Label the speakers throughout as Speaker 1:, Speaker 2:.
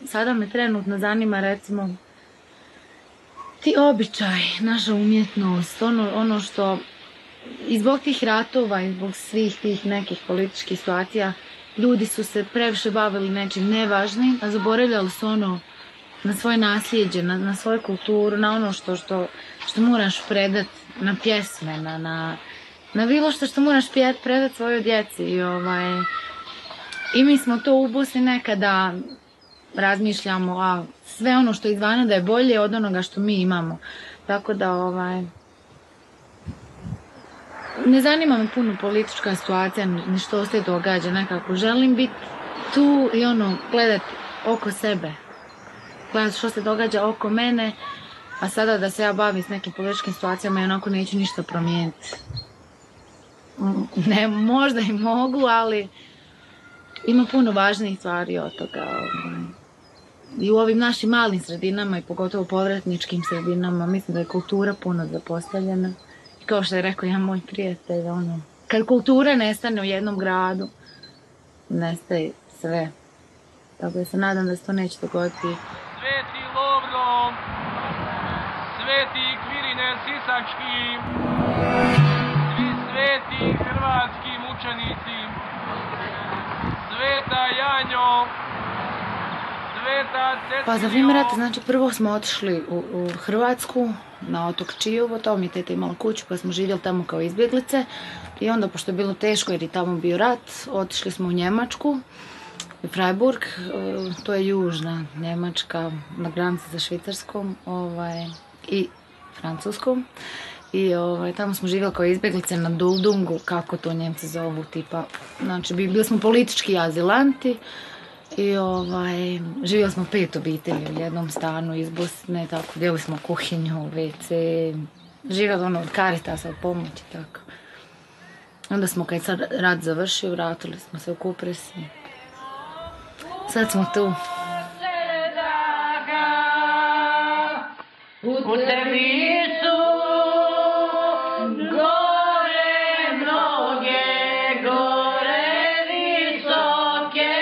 Speaker 1: sada me trenutno zanima recimo ti običaj, naša umjetnost, ono što i zbog tih ratova i zbog svih tih nekih političkih situacija ljudi su se previše bavili nečim nevažnim, a zaboravljali su na svoje nasljeđe, na svoju kulturu, na ono što moraš predat, na pjesme, na bilo što moraš predat svojoj djeci. I mi smo to u Bosni nekada razmišljamo, a sve ono što izvana da je bolje od onoga što mi imamo. Tako da, ne zanima me puno politička situacija, ni što se događa nekako. Želim biti tu i gledat oko sebe. Gledat što se događa oko mene, a sada da se ja bavim s nekim političkim situacijama i onako neću ništa promijeniti. Ne, možda i mogu, ali ima puno važnijih stvari od toga. I u ovim našim malim sredinama i pogotovo povratničkim sredinama mislim da je kultura puno zapostavljena. I kao što je rekao jedan moj prijatelj, kad kultura nestane u jednom gradu, nestaje sve. Tako da se nadam da se to neće dogoditi.
Speaker 2: Sveti Lovro, Sveti Kvirine Sisački, svi sveti hrvatski mučenici, Sveta Janjo, Sveta Cecilio.
Speaker 1: Pa za vrijeme rata, znači prvo smo otišli u Hrvatsku, na otok Čijovo, tamo mi je teta imala kuću pa smo živjeli tamo kao izbjeglice. I onda, pošto je bilo teško jer je tamo bio rat, otišli smo u Njemačku, u Freiburg, to je južna Njemačka, na granici sa Švicarskom i Francuskom. I tamo smo živjeli kao izbjeglice na Duldungu, kako to Njemci zovu, tipa, znači bili smo politički azilanti i živjeli smo 5 obitelji u jednom stanu iz Bosne, tako, dijeli smo kuhinju, WC, živjeli od Caritasa, od pomoći, tako. Onda smo, kad sad rat završio, vratili smo se u Kupres i sad smo tu.
Speaker 2: U tebi su gore mnoge, gore visoke,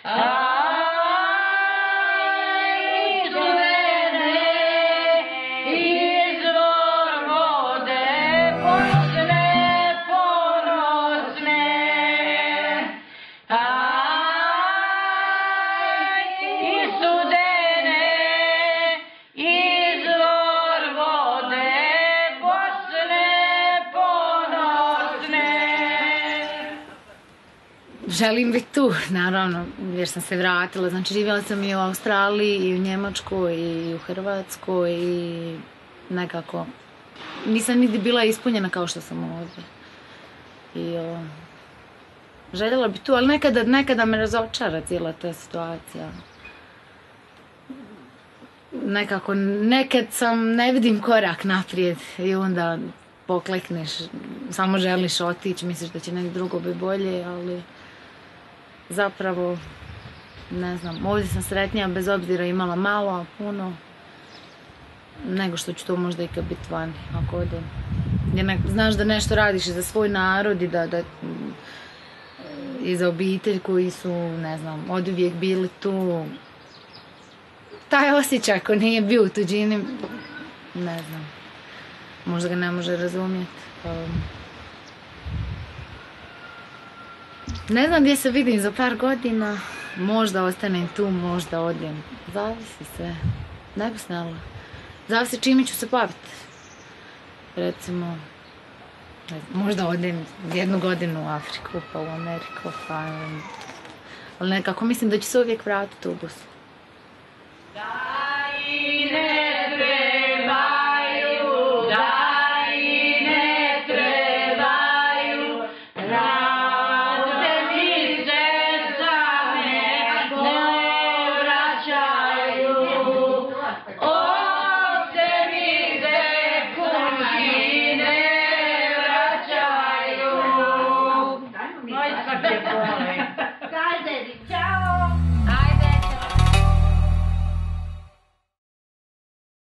Speaker 2: a izvene izvor vode ponosne, ponosne, i studene izvor vode Bosne ponosne.
Speaker 1: Želim biti tu, naravno, jer sam se vratila. Znači, živjela sam i u Australiji, i u Njemačkoj, i u Hrvatskoj, i nekako nisam niti bila ispunjena kao što sam ovdje. I željela bi tu, ali nekada me razočara cijela ta situacija. Nekako, nekad ne vidim korak naprijed i onda poklekneš, samo želiš otići, misliš da će negdje drugo biti bolje, ali zapravo, ne znam, ovdje sam sretnija bez obzira imala malo, a puno, nego što ću to možda ikad biti vani, ako odem. Jer znaš da nešto radiš i za svoj narod i za obitelj koji su, ne znam, oduvijek bili tu. Taj osjećaj ako nije bio u tuđini, ne znam, možda ga ne može razumjeti. Ne znam gdje se vidim za par godina, možda ostanem tu, možda odem. Zavisi sve, ne bi znala. Zavisi čime ću se baviti. Recimo, možda odem 1 godinu u Afriku, pa u Ameriku, pa... Ali nekako mislim da ću se uvijek vratiti u Bosnu.
Speaker 2: Hvala.